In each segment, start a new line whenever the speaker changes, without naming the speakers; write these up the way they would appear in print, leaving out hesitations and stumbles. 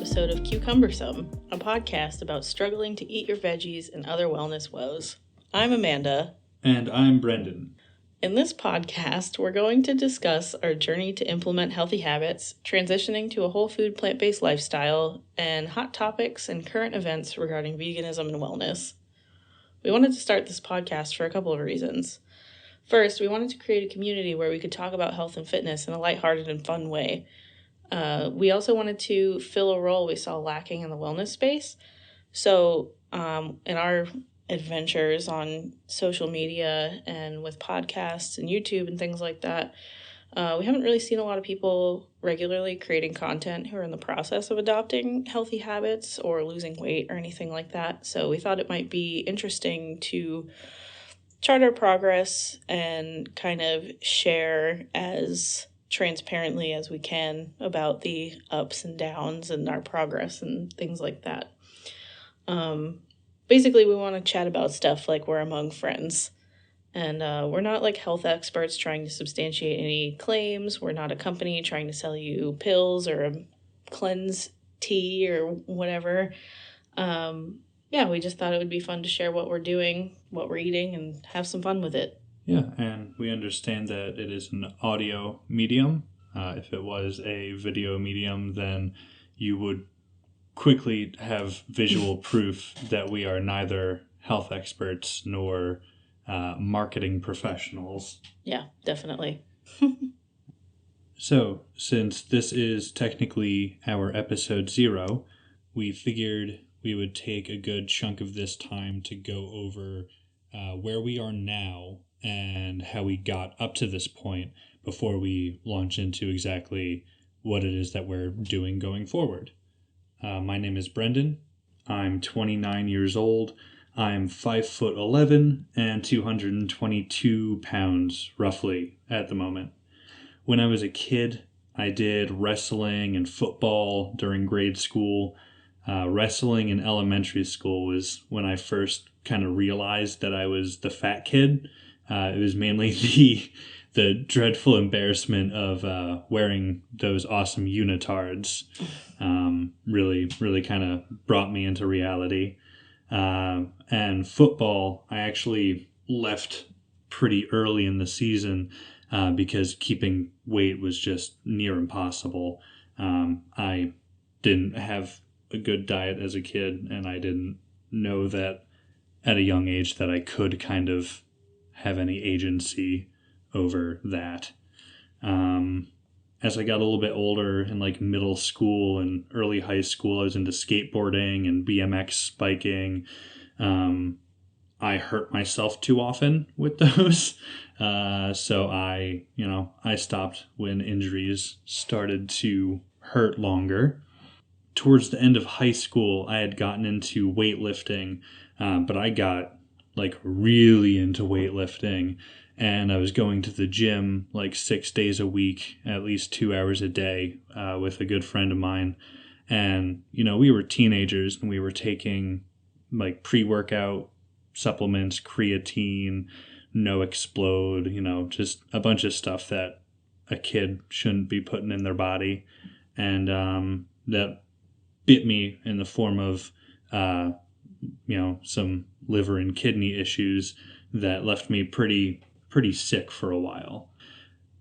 episode of Cucumbersome, a podcast about struggling to eat your veggies and other wellness woes. I'm Amanda.
And I'm Brendan.
In this podcast, we're going to discuss our journey to implement healthy habits, transitioning to a whole food plant-based lifestyle, and hot topics and current events regarding veganism and wellness. We wanted to start this podcast for a couple of reasons. First, we wanted to create a community where we could talk about health and fitness in a lighthearted and fun way. We also wanted to fill a role we saw lacking in the wellness space. So in our adventures on social media and with podcasts and YouTube and things like that, we haven't really seen a lot of people regularly creating content who are in the process of adopting healthy habits or losing weight or anything like that. So we thought it might be interesting to chart our progress and kind of share as transparently as we can about the ups and downs and our progress and things like that. Basically, we want to chat about stuff like we're among friends. And we're not like health experts trying to substantiate any claims. We're not a company trying to sell you pills or a cleanse tea or whatever. We just thought it would be fun to share what we're doing, what we're eating, and have some fun with it.
Yeah, and we understand that it is an audio medium. If it was a video medium, then you would quickly have visual proof that we are neither health experts nor marketing professionals.
Yeah, definitely.
So, since this is technically our episode 0, we figured we would take a good chunk of this time to go over where we are now and how we got up to this point before we launch into exactly what it is that we're doing going forward. My name is Brendan. I'm 29 years old. I'm 5'11" and 222 pounds roughly at the moment. When I was a kid, I did wrestling and football during grade school. Wrestling in elementary school was when I first kind of realized that I was the fat kid. It was mainly the dreadful embarrassment of wearing those awesome unitards. Really kind of brought me into reality. And football, I actually left pretty early in the season because keeping weight was just near impossible. I didn't have a good diet as a kid, and I didn't know that at a young age that I could kind of have any agency over that. As I got a little bit older in like middle school and early high school, I was into skateboarding and BMX biking. I hurt myself too often with those. So I stopped when injuries started to hurt longer. Towards the end of high school, I had gotten into weightlifting, but I got like really into weightlifting, and I was going to the gym like 6 days a week, at least 2 hours a day, with a good friend of mine. And, we were teenagers and we were taking like pre-workout supplements, creatine, No Explode, just a bunch of stuff that a kid shouldn't be putting in their body. And that bit me in the form of, some liver and kidney issues that left me pretty sick for a while.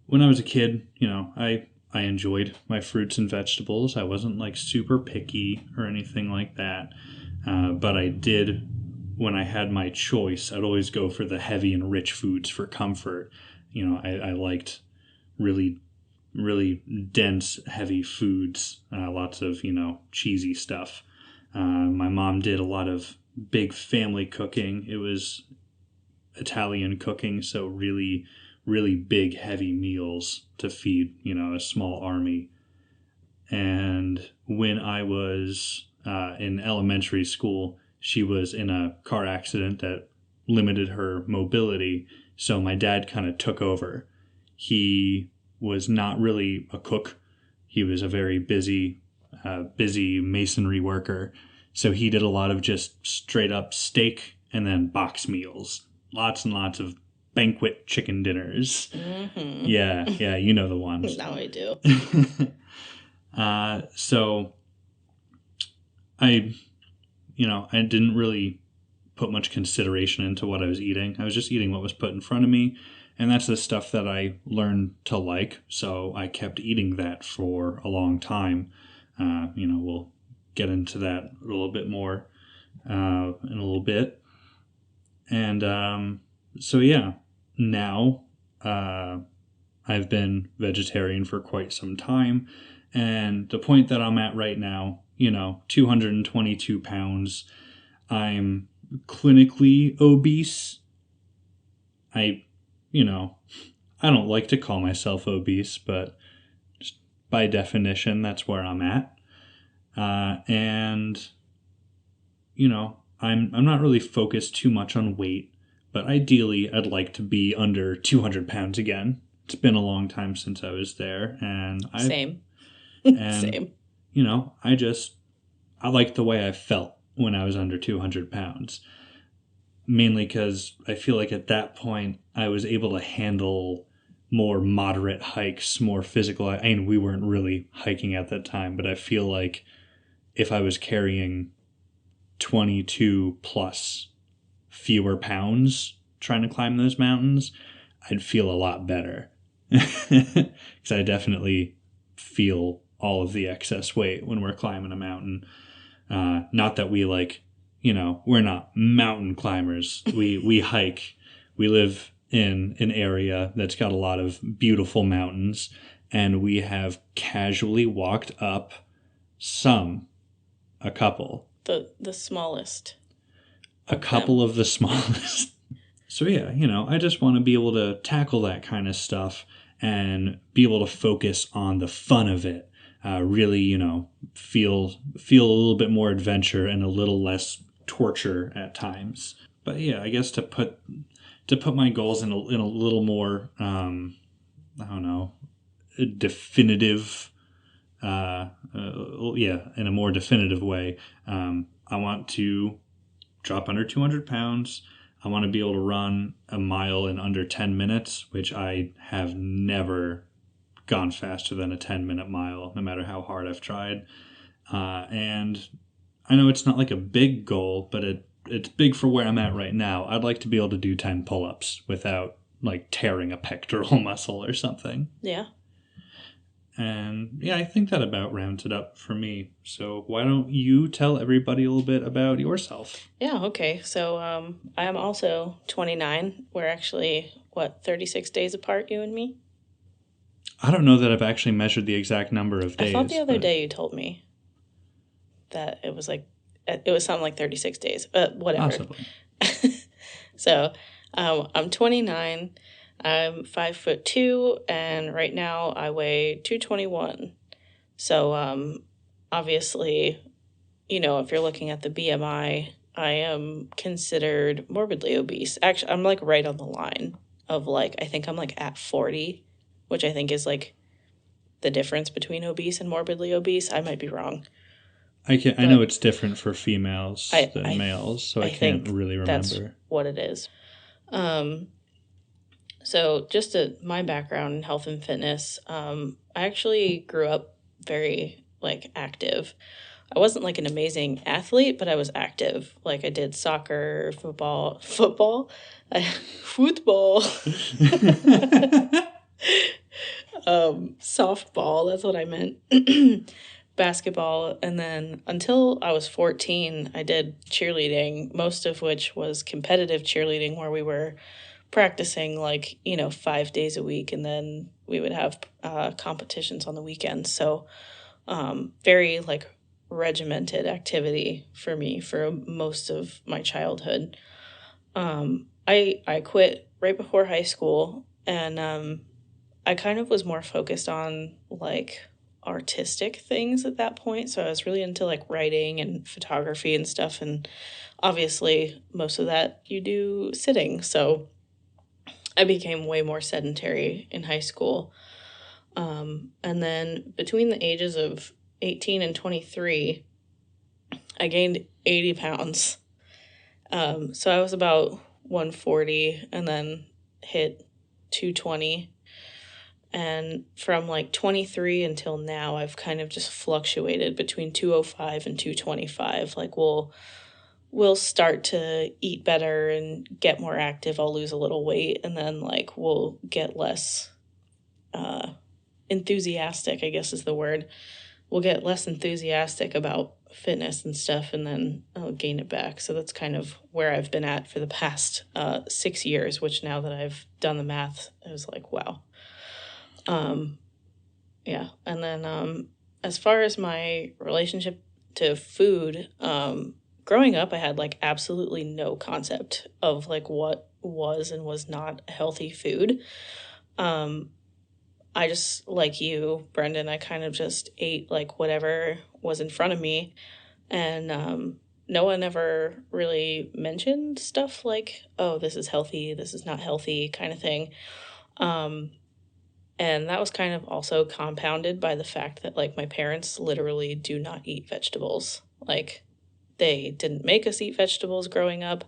When I was a kid, I enjoyed my fruits and vegetables. I wasn't like super picky or anything like that. But I did, when I had my choice, I'd always go for the heavy and rich foods for comfort. I liked really dense, heavy foods, lots of, cheesy stuff. My mom did a lot of big family cooking. It was Italian cooking, so really, really big, heavy meals to feed, a small army. And when I was in elementary school, she was in a car accident that limited her mobility, so my dad kind of took over. He was not really a cook. He was a very busy masonry worker. So he did a lot of just straight up steak and then box meals. Lots and lots of banquet chicken dinners.
Mm-hmm.
Yeah, you know the ones.
Now I do.
So I didn't really put much consideration into what I was eating. I was just eating what was put in front of me, and that's the stuff that I learned to like, so I kept eating that for a long time. We'll get into that a little bit more in a little bit. And now I've been vegetarian for quite some time, and the point that I'm at right now, 222 pounds, I'm clinically obese. I don't like to call myself obese, but just by definition, that's where I'm at. And I'm not really focused too much on weight, but ideally I'd like to be under 200 pounds again. It's been a long time since I was there, and
Same.
Same. I liked the way I felt when I was under 200 pounds. Mainly because I feel like at that point I was able to handle more moderate hikes, more physical. I mean, we weren't really hiking at that time, but I feel like if I was carrying 22 plus fewer pounds trying to climb those mountains, I'd feel a lot better. Because I definitely feel all of the excess weight when we're climbing a mountain. Not that we we're not mountain climbers. We hike. We live in an area that's got a lot of beautiful mountains, and we have casually walked up a couple.
The smallest.
A couple of the smallest. So yeah, I just want to be able to tackle that kind of stuff and be able to focus on the fun of it. Really, feel a little bit more adventure and a little less torture at times. But yeah, I guess to put my goals in a little more definitive in a more definitive way. I want to drop under 200 pounds. I want to be able to run a mile in under 10 minutes, which I have never gone faster than a 10-minute mile, no matter how hard I've tried. And I know it's not like a big goal, but it's big for where I'm at right now. I'd like to be able to do 10 pull-ups without tearing a pectoral muscle or something.
Yeah.
And yeah, I think that about rounds it up for me. So why don't you tell everybody a little bit about yourself?
Yeah, okay. So I am also 29. We're actually, 36 days apart, you and me?
I don't know that I've actually measured the exact number of days.
I thought the other day you told me that it was something like 36 days, but whatever.
Possibly.
So I'm 29. I'm 5'2", and right now I weigh 221. So obviously, if you're looking at the BMI, I am considered morbidly obese. Actually, I'm right on the line of I think I'm at 40, which I think is the difference between obese and morbidly obese. I might be wrong.
I know it's different for females than males, so I can't really remember.
That's what it is. So just my background in health and fitness, I actually grew up very active. I wasn't an amazing athlete, but I was active. I did soccer, football, football, softball, that's what I meant, basketball, and then until I was 14, I did cheerleading, most of which was competitive cheerleading, where we were practicing 5 days a week, and then we would have competitions on the weekends. So very regimented activity for me for most of my childhood. I quit right before high school, and I kind of was more focused on artistic things at that point. So I was really into writing and photography and stuff, and obviously most of that you do sitting. So I became way more sedentary in high school. And then between the ages of 18 and 23, I gained 80 pounds. So I was about 140 and then hit 220. And from like 23 until now, I've kind of just fluctuated between 205 and 225. Like we'll start to eat better and get more active. I'll lose a little weight, and then like we'll get less enthusiastic, I guess is the word. We'll get less enthusiastic about fitness and stuff, and then I'll gain it back. So that's kind of where I've been at for the past 6 years, which now that I've done the math, I was like, wow. Yeah. And then as far as my relationship to food, growing up, I had like absolutely no concept of like what was and was not healthy food. I just, like you, Brendan, I kind of just ate like whatever was in front of me. And no one ever really mentioned stuff like, oh, this is healthy, this is not healthy, kind of thing. And that was kind of also compounded by the fact that like my parents literally do not eat vegetables. Like they didn't make us eat vegetables growing up.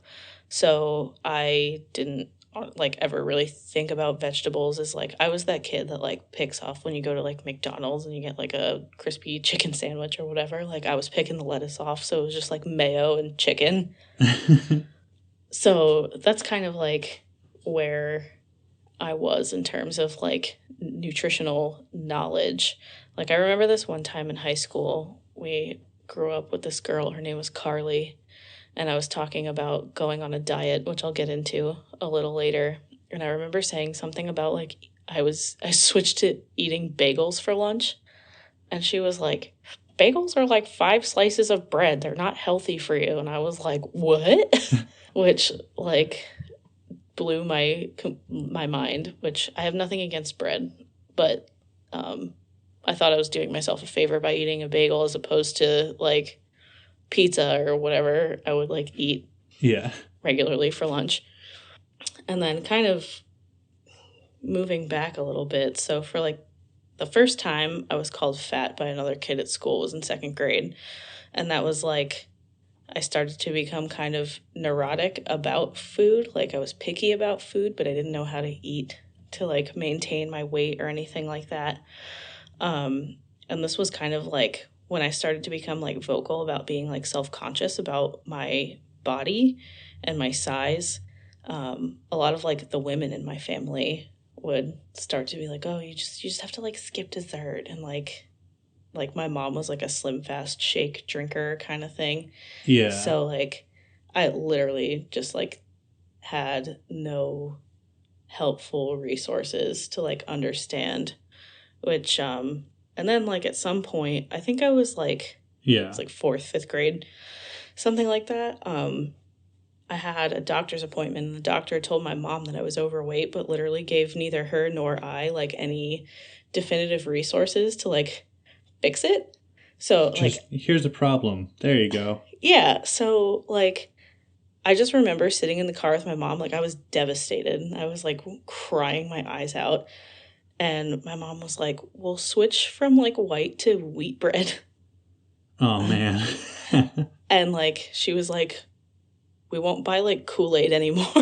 So I didn't like ever really think about vegetables as like I was that kid that like picks off when you go to like McDonald's and you get like a crispy chicken sandwich or whatever. Like I was picking the lettuce off, so it was just like mayo and chicken. So that's kind of like where I was in terms of like nutritional knowledge. Like I remember this one time in high school, we grew up with this girl, her name was Carly, and I was talking about going on a diet, which I'll get into a little later. And I remember saying something about like I switched to eating bagels for lunch, and she was like, "Bagels are like 5 slices of bread. They're not healthy for you." And I was like, "What?" Which like blew my mind, which I have nothing against bread, but I thought I was doing myself a favor by eating a bagel as opposed to like pizza or whatever I would like eat regularly for lunch. And then kind of moving back a little bit. So for like the first time I was called fat by another kid at school was in 2nd grade. And that was like I started to become kind of neurotic about food. Like I was picky about food, but I didn't know how to eat to like maintain my weight or anything like that. And this was kind of like when I started to become like vocal about being like self-conscious about my body and my size. A lot of like the women in my family would start to be like, oh, you just have to like skip dessert, and like my mom was like a Slim Fast shake drinker kind of thing.
Yeah.
So like I literally just like had no helpful resources to like understand, which and then like at some point I think I was like it's like 4th, 5th grade, something like that. I had a doctor's appointment, and the doctor told my mom that I was overweight, but literally gave neither her nor I like any definitive resources to like fix it. So
just, like, here's a problem. There you go.
Yeah. So like I just remember sitting in the car with my mom, like I was devastated. I was like crying my eyes out. And my mom was like, we'll switch from like white to wheat bread.
Oh man.
And like she was like, we won't buy like Kool-Aid anymore.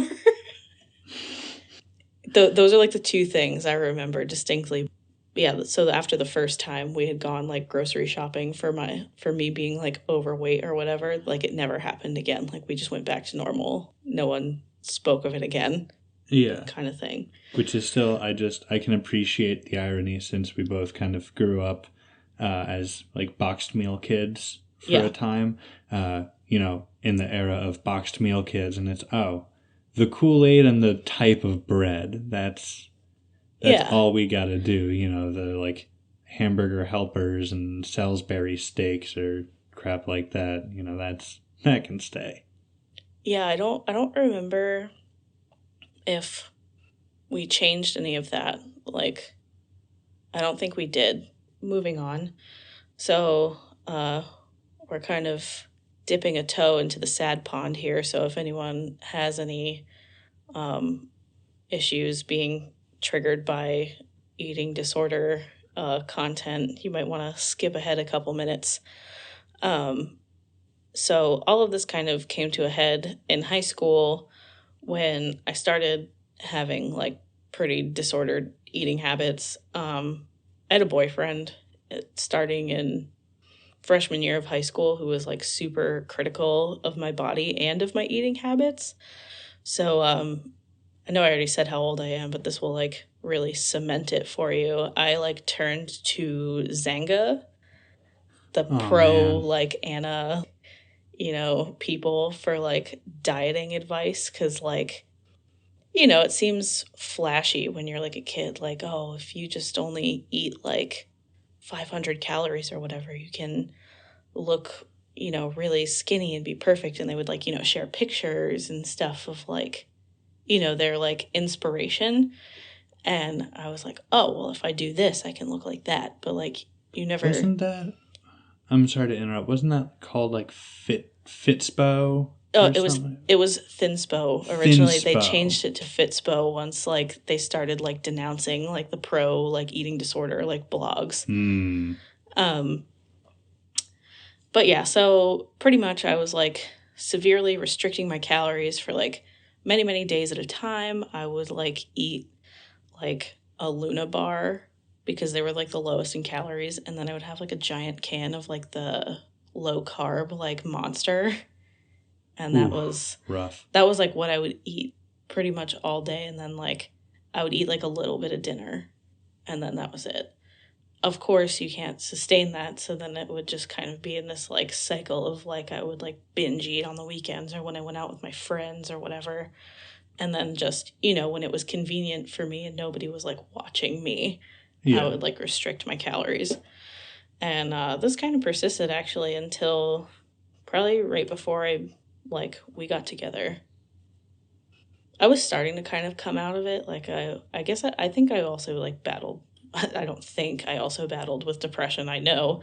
Those are like the 2 things I remember distinctly. Yeah, so after the first time we had gone like grocery shopping for me being like overweight or whatever, like it never happened again. Like we just went back to normal. No one spoke of it again.
Yeah.
Kind of thing.
Which is still, I can appreciate the irony, since we both kind of grew up as like boxed meal kids for a time, in the era of boxed meal kids, and it's, the Kool-Aid and the type of bread, that's all we got to do, the like hamburger helpers and Salisbury steaks or crap like that, that can stay.
Yeah, I don't remember if we changed any of that. Like, I don't think we did. Moving on. So, we're kind of dipping a toe into the sad pond here. So if anyone has any issues being triggered by eating disorder content, you might want to skip ahead a couple minutes. So all of this kind of came to a head in high school when I started having like pretty disordered eating habits. I had a boyfriend starting in freshman year of high school who was like super critical of my body and of my eating habits. So I know I already said how old I am, but this will like really cement it for you. I like turned to Zanga, the pro like Anna, people for like dieting advice, because like, it seems flashy when you're like a kid, like, oh, if you just only eat like 500 calories or whatever, you can look, really skinny and be perfect. And they would like, share pictures and stuff of like, their like inspiration. And I was like, oh, well, if I do this, I can look like that. But like, you never.
Wasn't that, I'm sorry to interrupt, wasn't that called like Fitspo?
Oh, it was Thinspo originally. Thinspo. They changed it to Fitspo once like they started like denouncing like the pro like eating disorder like blogs. But yeah, so pretty much I was like severely restricting my calories for like many, many days at a time. I would like eat like a Luna bar because they were like the lowest in calories, and then I would have like a giant can of like the low carb like Monster. And that was
rough.
That was like what I would eat pretty much all day. And then like I would eat like a little bit of dinner, and then that was it. Of course, you can't sustain that. So then it would just kind of be in this like cycle of like I would like binge eat on the weekends or when I went out with my friends or whatever. And then just, when it was convenient for me and nobody was like watching me, I would like restrict my calories. And this kind of persisted actually until probably right before we got together. I was starting to kind of come out of it. Like, I guess I think I also, like, battled. I don't think I also battled with depression. I know.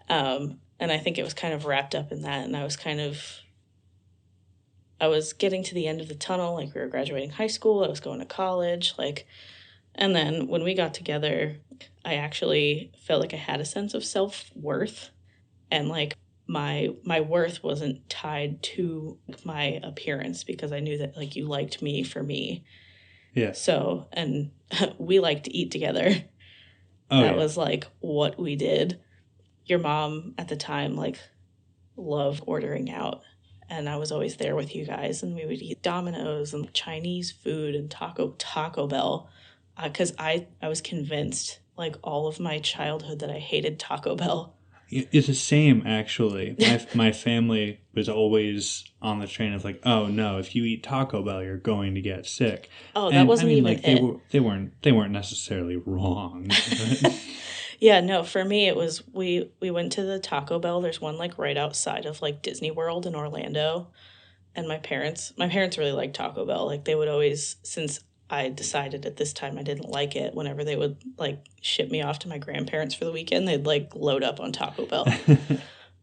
And I think it was kind of wrapped up in that. And I was getting to the end of the tunnel. Like, we were graduating high school. I was going to college. Like, and then when we got together, I actually felt like I had a sense of self-worth. And, like, my worth wasn't tied to my appearance because I knew that like you liked me for me.
Yeah.
So, and we liked to eat together. That was like what we did. Your mom at the time like loved ordering out, and I was always there with you guys, and we would eat Domino's and Chinese food and Taco Bell, because I was convinced like all of my childhood that I hated Taco Bell.
It's the same, actually. My family was always on the train of like, oh no, if you eat Taco Bell, you're going to get sick.
Oh, that wasn't even
like
it.
They weren't necessarily wrong.
Yeah, no, for me it was we went to the Taco Bell. There's one like right outside of like Disney World in Orlando, and my parents really liked Taco Bell. Like they would always, since I decided at this time I didn't like it, whenever they would like ship me off to my grandparents for the weekend, they'd like load up on Taco Bell.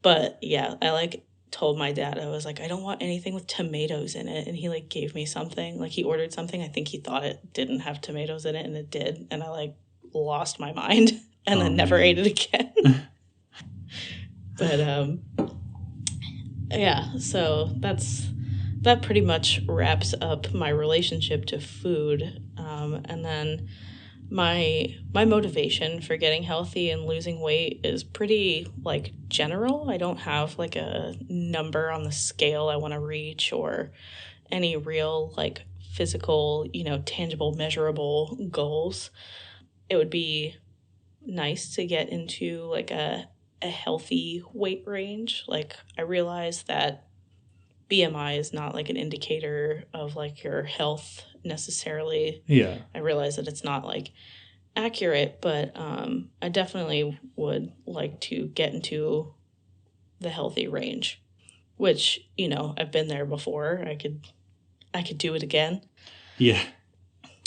But yeah, I like told my dad, I was like, I don't want anything with tomatoes in it. And he like gave me something, like he ordered something. I think he thought it didn't have tomatoes in it, and it did. And I like lost my mind and then never ate it again. But yeah, so that pretty much wraps up my relationship to food. And then my motivation for getting healthy and losing weight is pretty like general. I don't have like a number on the scale I want to reach or any real like physical, tangible, measurable goals. It would be nice to get into like a healthy weight range. Like I realize that BMI is not like an indicator of like your health necessarily.
Yeah.
I realize that it's not like accurate, but I definitely would like to get into the healthy range, which, I've been there before. I could do it again.
Yeah.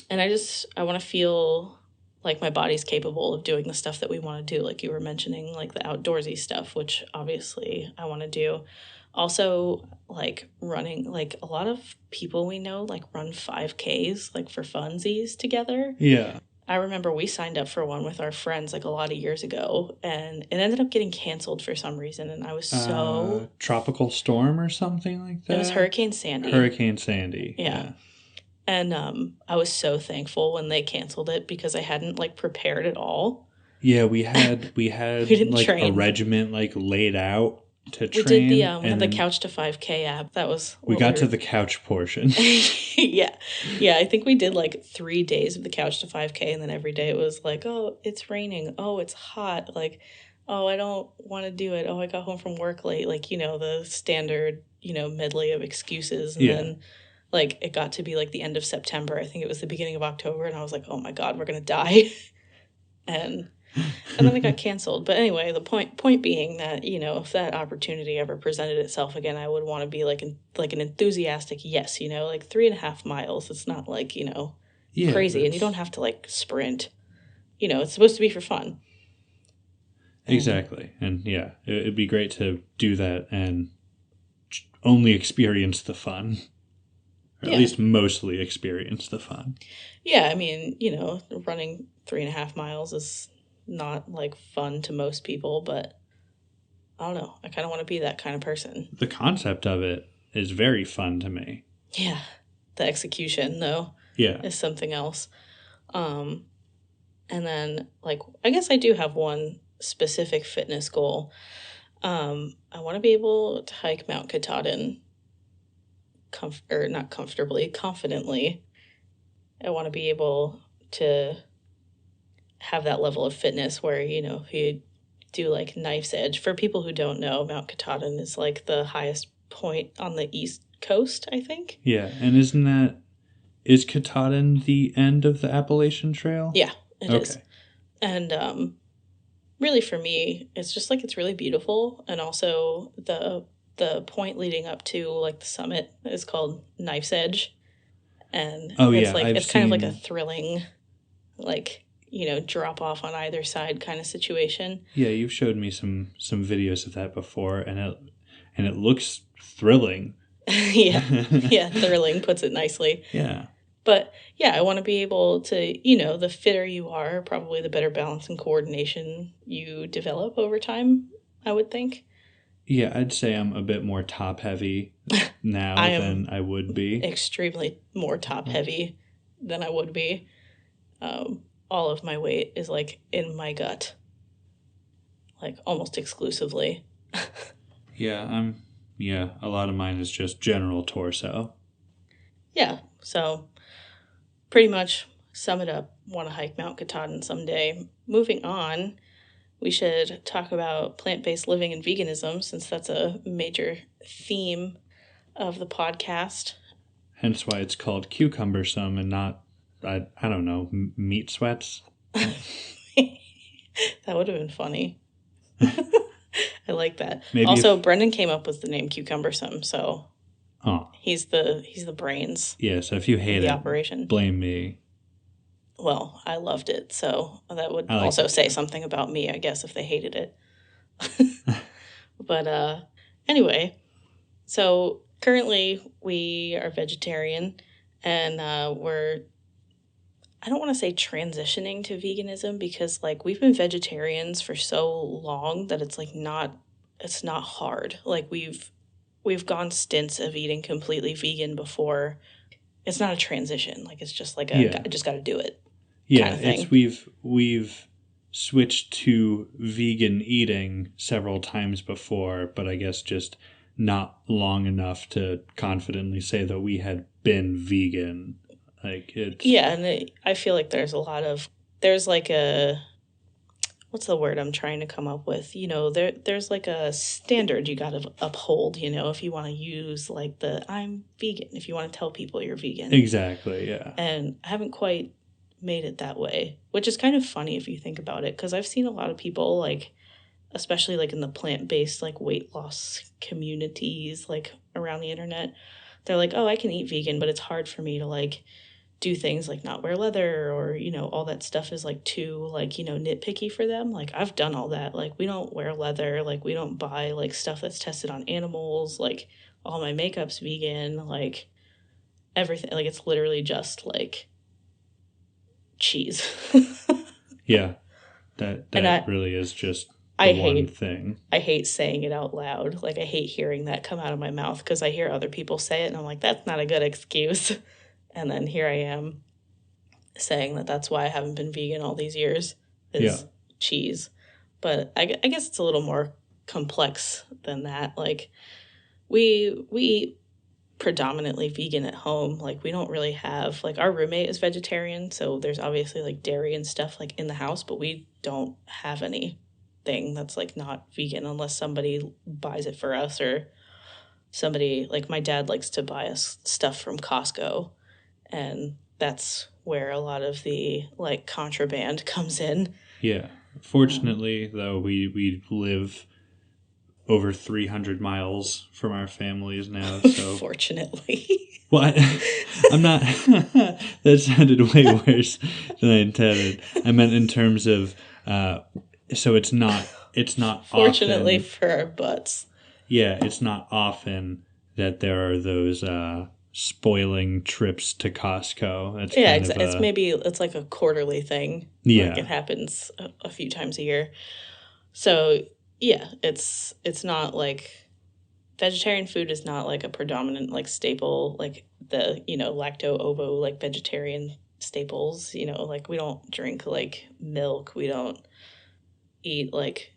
And I want to feel like my body's capable of doing the stuff that we want to do. Like you were mentioning, like the outdoorsy stuff, which obviously I want to do. Also, like running, like a lot of people we know, like run 5Ks, like for funsies together.
Yeah.
I remember we signed up for one with our friends like a lot of years ago, and it ended up getting canceled for some reason. And I was so...
tropical storm or something like that?
It was Hurricane Sandy.
Hurricane Sandy.
Yeah. And I was so thankful when they canceled it because I hadn't like prepared at all.
Yeah, we had
We didn't
like a
train.
regiment like laid out to
We did
train,
we had
and
the
then
Couch to 5K app. That was
we
what
got
we
to
were...
the couch portion.
Yeah. I think we did like 3 days of the Couch to 5K, and then every day it was like, oh, it's raining, oh, it's hot, like, oh, I don't want to do it, oh, I got home from work late, like, the standard, medley of excuses. And then like it got to be like the end of September, I think it was the beginning of October, and I was like, oh my God, we're gonna die. and then it got canceled. But anyway, the point being that, if that opportunity ever presented itself again, I would want to be like an enthusiastic yes, like 3.5 miles. It's not like, crazy, and you don't have to like sprint. It's supposed to be for fun.
Exactly. And yeah, it'd be great to do that and only experience the fun. Or at least mostly experience the fun.
Yeah, I mean, running 3.5 miles is not like fun to most people, but I don't know. I kind of want to be that kind of person.
The concept of it is very fun to me.
Yeah. The execution, though, is something else. And then, like, I guess I do have one specific fitness goal. I want to be able to hike Mount Katahdin not comfortably, confidently. I want to be able to have that level of fitness where, if you do like Knife's Edge. For people who don't know, Mount Katahdin is like the highest point on the East Coast, I think.
Yeah, and is Katahdin the end of the Appalachian Trail?
Yeah, it is. And really for me, it's just like it's really beautiful, and also the point leading up to like the summit is called Knife's Edge. And it's kind of like a thrilling, like, drop off on either side kind of situation.
Yeah, you've showed me some videos of that before, and it looks thrilling.
Yeah, thrilling puts it nicely.
Yeah.
But yeah, I want to be able to, the fitter you are, probably the better balance and coordination you develop over time, I would think.
Yeah, I'd say I'm a bit more top heavy now than I would be.
Extremely more top heavy than I would be. All of my weight is like in my gut, like almost exclusively.
Yeah, a lot of mine is just general torso.
Yeah, so pretty much sum it up, want to hike Mount Katahdin someday. Moving on, we should talk about plant-based living and veganism, since that's a major theme of the podcast.
Hence why it's called Cucumbersome and not, I don't know, meat sweats.
That would have been funny. I like that. Maybe also, Brendan came up with the name Cucumbersome, so he's the brains.
Yeah, so if you hate
the operation,
blame me.
Well, I loved it, so that would also say something about me, I guess, if they hated it. But anyway, so currently we are vegetarian, and we're, I don't want to say transitioning to veganism, because like we've been vegetarians for so long that it's like it's not hard. Like we've gone stints of eating completely vegan before. It's not a transition. Like it's just like I just got to do it.
Yeah, kind of thing. It's we've switched to vegan eating several times before, but I guess just not long enough to confidently say that we had been vegan. Like it's
and I feel like there's like a, what's the word I'm trying to come up with? There's like a standard you got to uphold, if you want to use like I'm vegan, if you want to tell people you're vegan.
Exactly, yeah.
And I haven't quite made it that way, which is kind of funny if you think about it, because I've seen a lot of people, like, especially like in the plant-based like weight loss communities like around the internet, they're like, oh, I can eat vegan, but it's hard for me to like do things like not wear leather, or all that stuff is like too like nitpicky for them. Like I've done all that. Like we don't wear leather, like we don't buy like stuff that's tested on animals, like all my makeup's vegan, like everything, like it's literally just like cheese.
Yeah, that really is just one thing.
I hate saying it out loud. Like I hate hearing that come out of my mouth, because I hear other people say it and I'm like, that's not a good excuse. And then here I am saying that that's why I haven't been vegan all these years is
Yeah.
cheese. But I guess it's a little more complex than that. Like, we eat predominantly vegan at home. Like, we don't really have, like, our roommate is vegetarian, so there's obviously like dairy and stuff like in the house, but we don't have anything that's like not vegan unless somebody buys it for us, or somebody, like my dad likes to buy us stuff from Costco, and that's where a lot of the like contraband comes in.
Yeah. Fortunately, though, we live over 300 miles from our families now, so
Fortunately.
well, I'm not. That sounded way worse than I intended. I meant in terms of, so it's not. It's not
Fortunately
often.
for our butts.
Yeah, it's not often that there are those spoiling trips to Costco. That's
Yeah,
kind of
it's maybe it's like a quarterly thing. Like, it
yeah,
happens a few times a year. So yeah, it's not like vegetarian food is not like a predominant like staple, like the lacto ovo like vegetarian staples. Like, we don't drink like milk. We don't eat like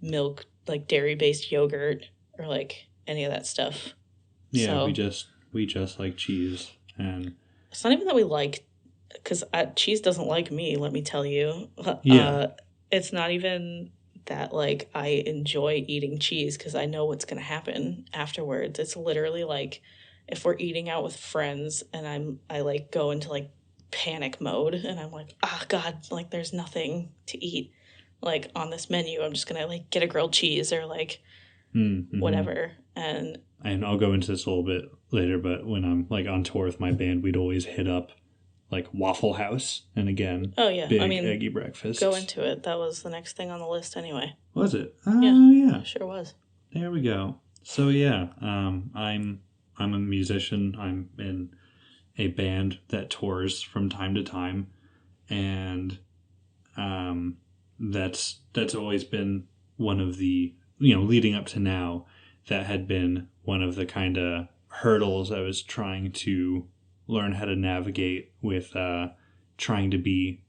milk, like dairy based yogurt, or like any of that stuff.
yeah. We
So
just like cheese, and
it's not even that we like, because cheese doesn't like me, let me tell you.
yeah,
It's not even that like I enjoy eating cheese because I know what's going to happen afterwards. It's literally like if we're eating out with friends and I like go into like panic mode and I'm like, oh God, like there's nothing to eat like on this menu. I'm just going to like get a grilled cheese or like
mm-hmm.
whatever.
And I'll go into this a little bit later, but when I'm like on tour with my band, we'd always hit up like Waffle House, and again,
Oh yeah, I
big
mean,
eggy breakfasts.
go into it. That was the next thing on the list anyway.
Was it?
Yeah,
Yeah.
sure was.
There we go. So yeah, I'm a musician. I'm in a band that tours from time to time, and that's always been one of the leading up to now, that had been one of the kind of hurdles I was trying to learn how to navigate with trying to be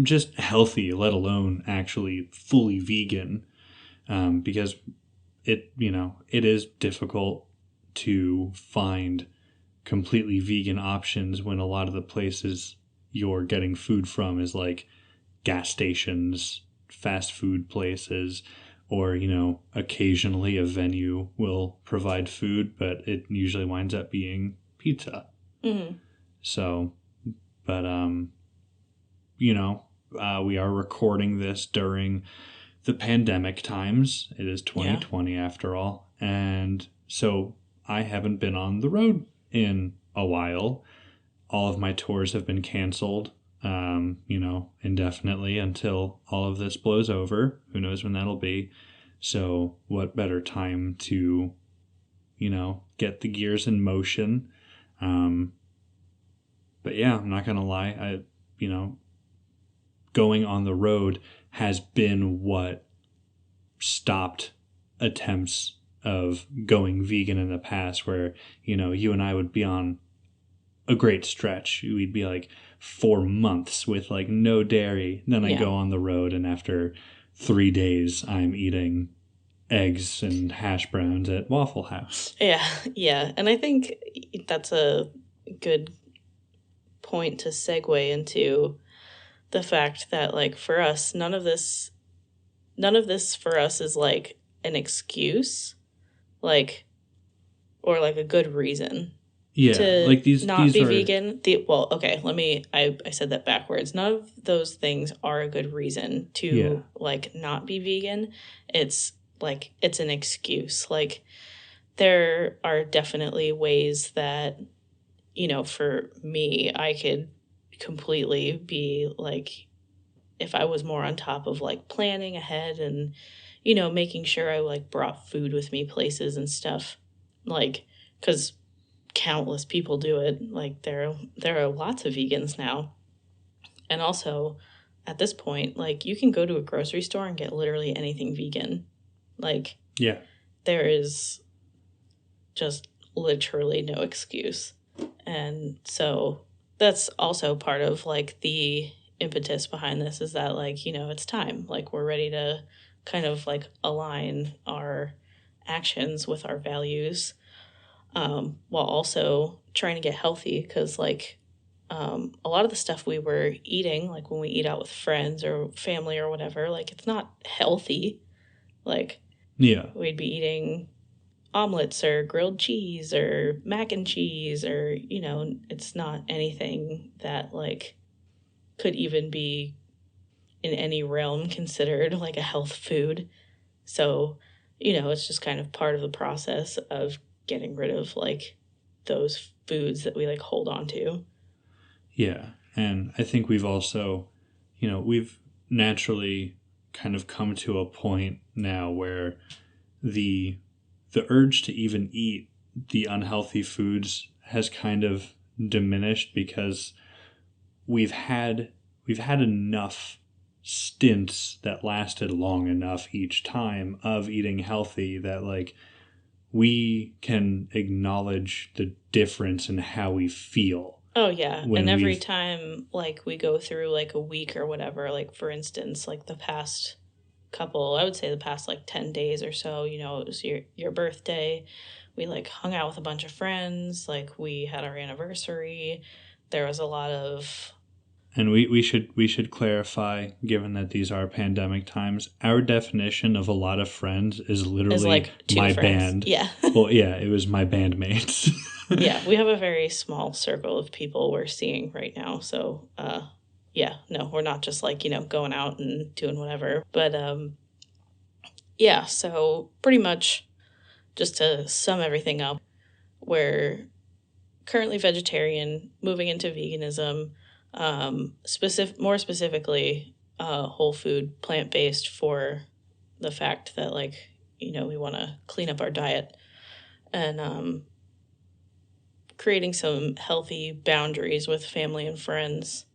just healthy, let alone actually fully vegan, because it is difficult to find completely vegan options when a lot of the places you're getting food from is like gas stations, fast food places, or occasionally a venue will provide food, but it usually winds up being pizza.
Mm-hmm.
So, but we are recording this during the pandemic times. It is 2020 after all, and so I haven't been on the road in a while. All of my tours have been canceled, indefinitely until all of this blows over. Who knows when that'll be? So what better time to, get the gears in motion? But yeah, I'm not going to lie. Going on the road has been what stopped attempts of going vegan in the past, where, you and I would be on a great stretch. We'd be like 4 months with like no dairy. Then I go on the road, and after 3 days, I'm eating eggs and hash browns at Waffle House.
Yeah. And I think that's a good point to segue into the fact that, like, for us, none of this for us is like an excuse, like, or like a good reason to
like these
be
are
vegan. I said that backwards. None of those things are a good reason to like not be vegan. It's like it's an excuse. Like, there are definitely ways that, for me, I could completely be like, if I was more on top of like planning ahead and, making sure I like brought food with me places and stuff, like, because countless people do it. Like, there are lots of vegans now. And also, at this point, like, you can go to a grocery store and get literally anything vegan. Like, there is just literally no excuse. And so that's also part of like the impetus behind this, is that like, it's time. Like we're ready to kind of like align our actions with our values, while also trying to get healthy. Because like a lot of the stuff we were eating, like when we eat out with friends or family or whatever, like it's not healthy. Like we'd be eating omelets or grilled cheese or mac and cheese, or it's not anything that like could even be in any realm considered like a health food. So it's just kind of part of the process of getting rid of like those foods that we like hold on to.
Yeah. And I think we've also, we've naturally kind of come to a point now where the urge to even eat the unhealthy foods has kind of diminished, because we've had enough stints that lasted long enough each time of eating healthy that like we can acknowledge the difference in how we feel.
Oh yeah. And every time like we go through like a week or whatever, like for instance, like the past like 10 days or so, it was your birthday. We like hung out with a bunch of friends, like we had our anniversary. There was a lot of...
And we should clarify, given that these are pandemic times, our definition of a lot of friends is literally
like
my
friends.
Band.
Yeah.
Well, yeah, it was my bandmates.
Yeah, we have a very small circle of people we're seeing right now. So, yeah, no, we're not just like, going out and doing whatever. But, yeah, so pretty much just to sum everything up, we're currently vegetarian, moving into veganism, more specifically, whole food, plant-based, for the fact that like, we want to clean up our diet, and, creating some healthy boundaries with family and friends,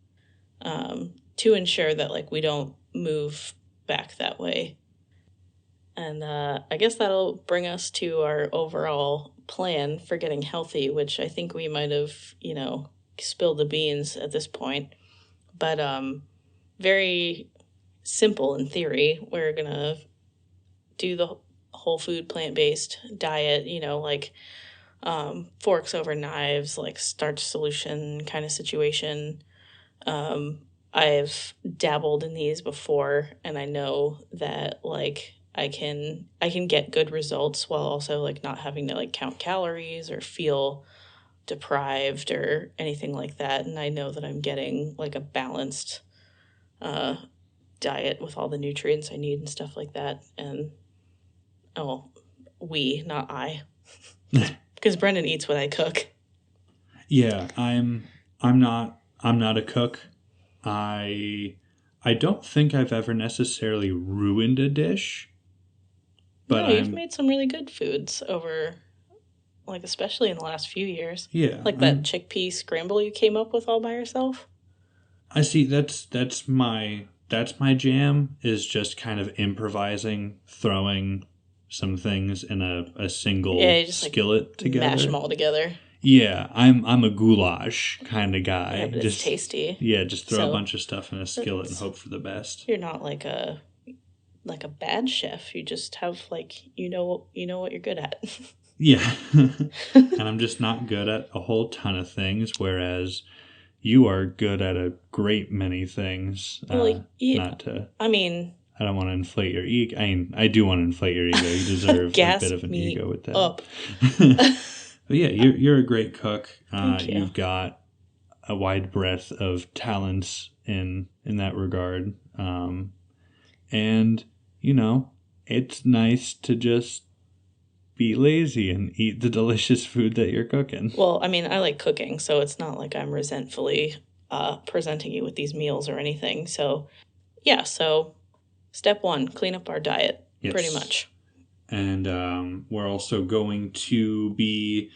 to ensure that like we don't move back that way. And I guess that'll bring us to our overall plan for getting healthy, which I think we might have, spilled the beans at this point. But very simple in theory. We're going to do the whole food plant-based diet, like forks over knives, like starch solution kind of situation. I've dabbled in these before, and I know that like I can get good results while also like not having to like count calories or feel deprived or anything like that. And I know that I'm getting like a balanced diet with all the nutrients I need and stuff like that. And not I. Because Brendan eats what I cook.
Yeah, I'm not a cook. I don't think I've ever necessarily ruined a dish.
But no, you've made some really good foods over, like especially in the last few years.
Yeah,
like that chickpea scramble you came up with all by yourself.
I see. That's my jam, is just kind of improvising, throwing some things in a single skillet like together.
Mash them all together.
Yeah, I'm a goulash kind of guy.
Yeah, but it's tasty.
Yeah, just throw a bunch of stuff in a skillet and hope for the best.
You're not like a bad chef. You just have like you know what you're good at.
Yeah. And I'm just not good at a whole ton of things, whereas you are good at a great many things. I don't want to inflate your ego. I mean, I do want to inflate your ego. You deserve a bit of an ego with that.
Up.
But yeah, you're a great cook.
Thank you.
You've got a wide breadth of talents in that regard. And, it's nice to just be lazy and eat the delicious food that you're cooking.
Well, I mean, I like cooking, so it's not like I'm resentfully presenting you with these meals or anything. So, yeah, step 1, clean up our diet, yes. Pretty much.
And we're also going to be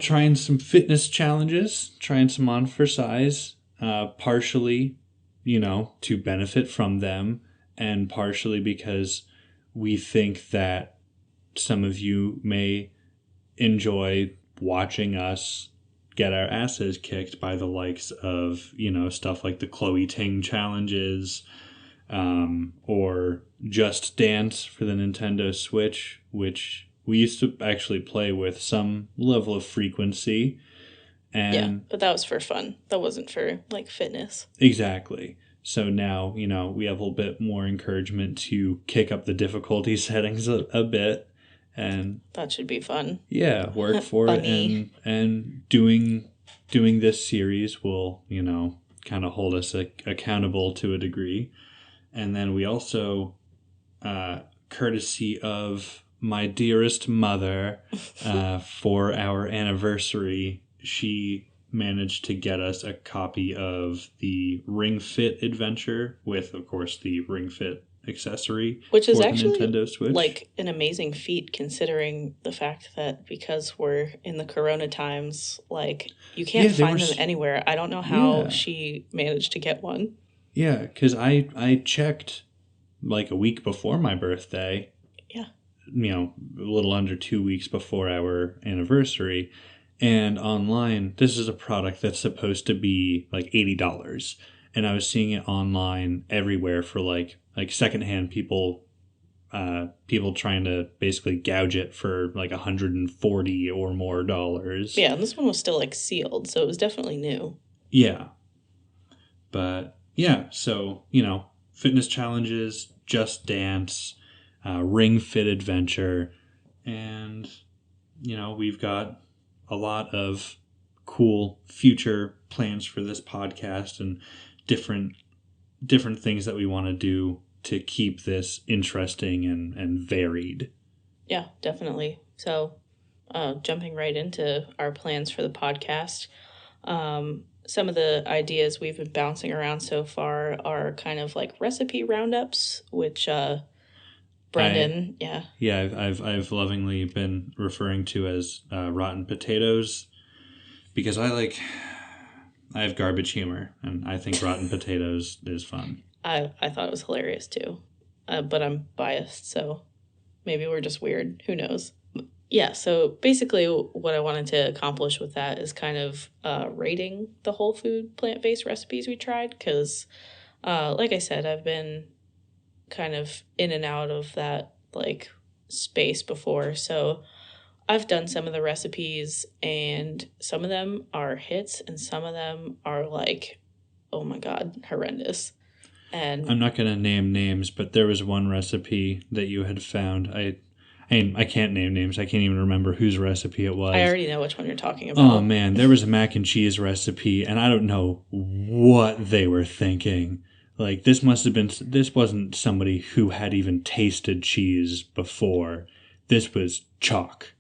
trying some fitness challenges, trying some on for size, partially, to benefit from them, and partially because we think that some of you may enjoy watching us get our asses kicked by the likes of, stuff like the Chloe Ting challenges, or Just Dance for the Nintendo Switch, which we used to actually play with some level of frequency. And
yeah, but that was for fun. That wasn't for, like, fitness.
Exactly. So now, we have a little bit more encouragement to kick up the difficulty settings a bit. And
that should be fun.
Yeah, work for it. And doing this series will, kind of hold us accountable to a degree. And then we also, courtesy of my dearest mother, for our anniversary, she managed to get us a copy of the Ring Fit Adventure with, of course, the Ring Fit accessory,
which is
for
actually
the Nintendo Switch.
Like an amazing feat, considering the fact that because we're in the Corona times, like, you can't find them anywhere. I don't know how she managed to get one.
Yeah, because I checked like a week before my birthday.
Yeah.
A little under 2 weeks before our anniversary. And online, this is a product that's supposed to be like $80. And I was seeing it online everywhere for like secondhand people trying to basically gouge it for like $140 or more dollars.
Yeah, and this one was still like sealed, so it was definitely new.
Yeah. But yeah, so, fitness challenges, Just Dance, Ring Fit Adventure, and, we've got a lot of cool future plans for this podcast and different things that we want to do to keep this interesting and varied.
Yeah, definitely. So, jumping right into our plans for the podcast, some of the ideas we've been bouncing around so far are kind of like recipe roundups, which Brendan,
I've lovingly been referring to as rotten potatoes, because I have garbage humor, and I think rotten potatoes is fun.
I thought it was hilarious too, but I'm biased, so maybe we're just weird. Who knows? Yeah, so basically what I wanted to accomplish with that is kind of rating the whole food plant-based recipes we tried, because like I said, I've been kind of in and out of that like space before, so I've done some of the recipes, and some of them are hits and some of them are like, oh my god, horrendous. And
I'm not going to name names, but there was one recipe that you had found. I can't name names. I can't even remember whose recipe it was.
I already know which one you're talking about.
Oh man, there was a mac and cheese recipe, and I don't know what they were thinking. Like, this wasn't somebody who had even tasted cheese before. This was chalk.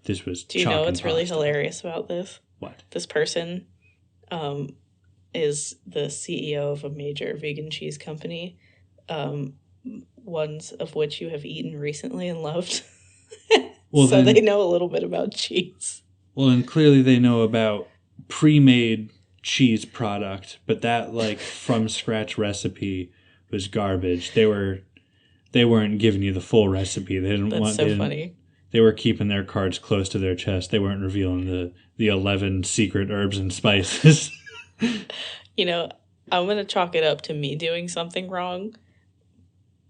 This was
Do you know what's really hilarious about this?
What?
This person is the CEO of a major vegan cheese company, ones of which you have eaten recently and loved. Well, so they know a little bit about cheese.
Well, and clearly they know about pre-made cheese product, but that like from scratch recipe was garbage. They weren't giving you the full recipe. They didn't want. That's so funny. They were keeping their cards close to their chest. They weren't revealing the 11 secret herbs and spices.
I'm going to chalk it up to me doing something wrong.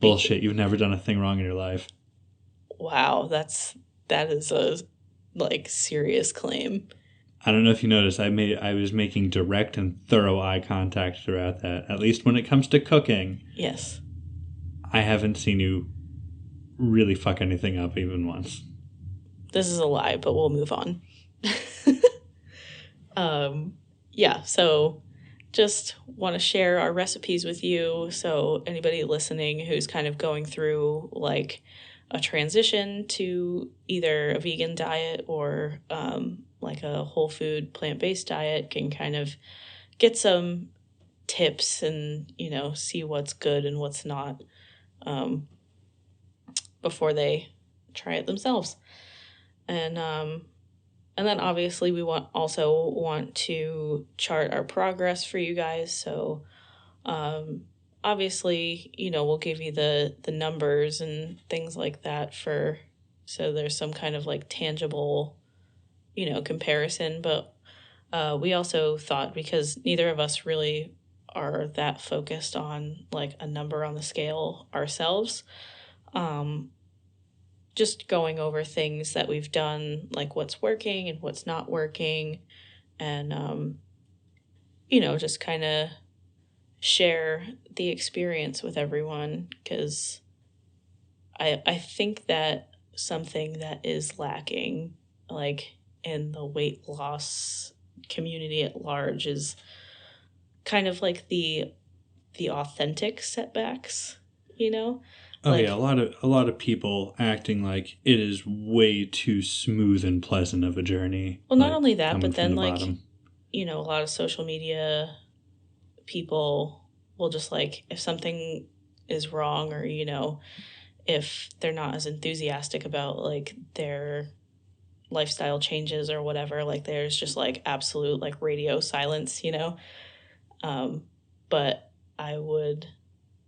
Bullshit. You've never done a thing wrong in your life.
Wow. That is a, like, serious claim.
I don't know if you noticed, I was making direct and thorough eye contact throughout that, at least when it comes to cooking.
Yes.
I haven't seen you really fuck anything up even once.
This is a lie, but we'll move on. Yeah, so just want to share our recipes with you. So anybody listening who's kind of going through like a transition to either a vegan diet or like a whole food plant-based diet can kind of get some tips and, see what's good and what's not before they try it themselves. And then obviously we also want to chart our progress for you guys. So obviously, we'll give you the numbers and things like that so there's some kind of like tangible, comparison. But we also thought, because neither of us really are that focused on like a number on the scale ourselves, just going over things that we've done, like what's working and what's not working, and just kind of share the experience with everyone, because I think that something that is lacking, like in the weight loss community at large, is kind of like the authentic setbacks, you know?
Oh
Like,
yeah, a lot of people acting like it is way too smooth and pleasant of a journey.
well, not
Like
only that,
coming
but
from
then
the
like,
bottom.
a lot of social media people will just like, if something is wrong, or if they're not as enthusiastic about like their lifestyle changes or whatever, like there's just like absolute like radio silence, but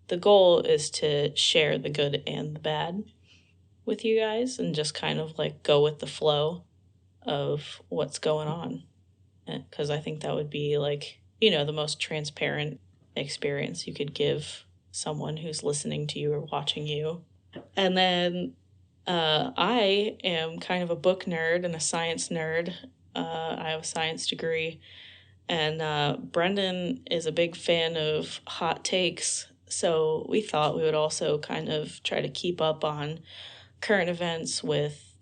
the goal is to share the good and the bad with you guys, and just kind of like go with the flow of what's going on, because I think that would be like the most transparent experience you could give someone who's listening to you or watching you. And then I am kind of a book nerd and a science nerd. I have a science degree, and Brendan is a big fan of hot takes. So we thought we would also kind of try to keep up on current events with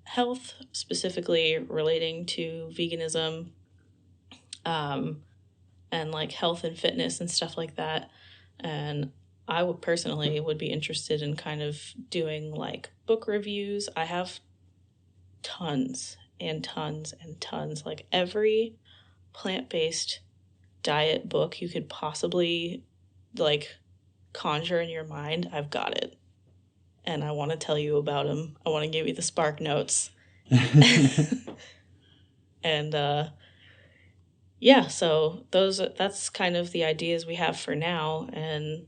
health, specifically relating to veganism, and like health and fitness and stuff like that. And I would personally would be interested in kind of doing like book reviews. I have tons and tons and tons, like every plant-based diet book you could possibly like conjure in your mind, I've got it. And I want to tell you about them. I want to give you the spark notes. And so that's kind of the ideas we have for now. And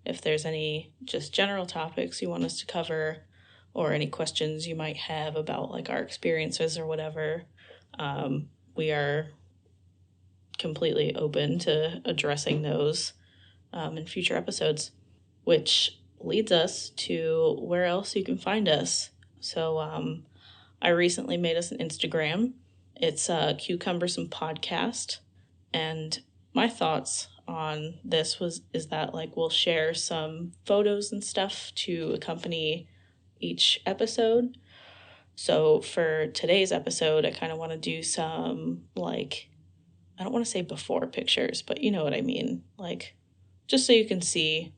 if there's any just general topics you want us to cover, or any questions you might have about like our experiences or whatever, we are completely open to addressing those in future episodes, which leads us to where else you can find us. So I recently made us an Instagram. It's a Cucumbersome podcast, and my thoughts on this is that like we'll share some photos and stuff to accompany each episode. So for today's episode, I kind of want to do some like, I don't want to say before pictures, but you know what I mean, like just so you can see,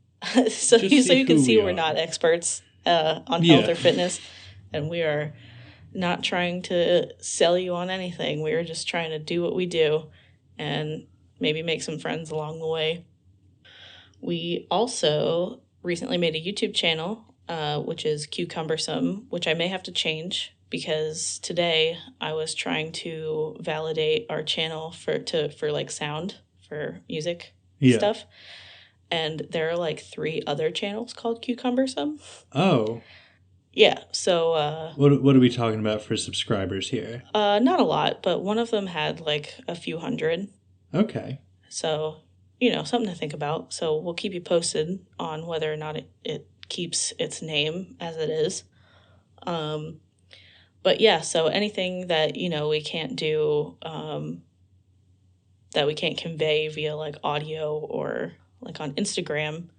so you can see we're not experts on health or fitness, and we are not trying to sell you on anything. We are just trying to do what we do and maybe make some friends along the way. We also recently made a YouTube channel, which is Cucumbersome, which I may have to change, because today I was trying to validate our channel for like sound, for music stuff. And there are like 3 other channels called Cucumbersome.
Oh.
Yeah, so...
What are we talking about for subscribers here?
Not a lot, but one of them had like a few hundred.
Okay.
So, something to think about. So we'll keep you posted on whether or not it keeps its name as it is. But yeah, so anything that, we can't do, that we can't convey via like audio or like on Instagram,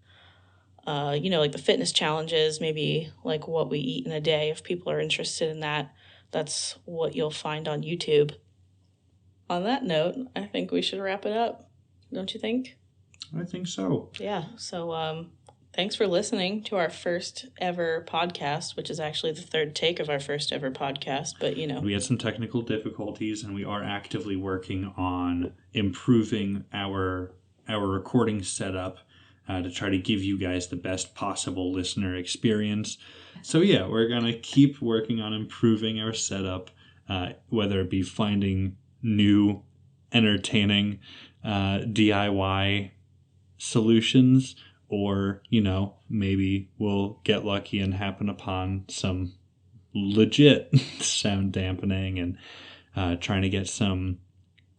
like the fitness challenges, maybe like what we eat in a day, if people are interested in that, that's what you'll find on YouTube. On that note, I think we should wrap it up. Don't you think?
I think so.
Yeah. So thanks for listening to our first ever podcast, which is actually the 3rd take of our first ever podcast. But,
we had some technical difficulties, and we are actively working on improving our recording setup to try to give you guys the best possible listener experience. So yeah, we're going to keep working on improving our setup, whether it be finding new, entertaining DIY solutions, or, maybe we'll get lucky and happen upon some legit sound dampening and trying to get some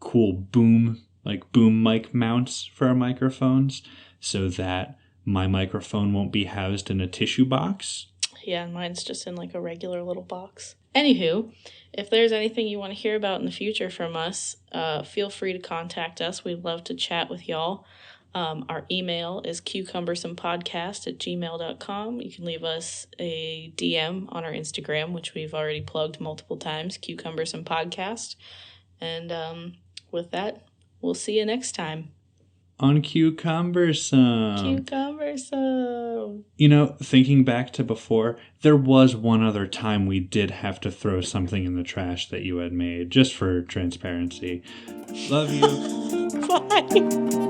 cool boom mic mounts for our microphones so that my microphone won't be housed in a tissue box.
Yeah, mine's just in like a regular little box. Anywho, if there's anything you want to hear about in the future from us, feel free to contact us. We'd love to chat with y'all. Our email is cucumbersomepodcast@gmail.com. You can leave us a DM on our Instagram, which we've already plugged multiple times, Cucumbersome Podcast. And with that, we'll see you next time.
On Cucumbersome.
Cucumbersome.
You know, thinking back to before, there was one other time we did have to throw something in the trash that you had made, just for transparency. Love you.
Bye.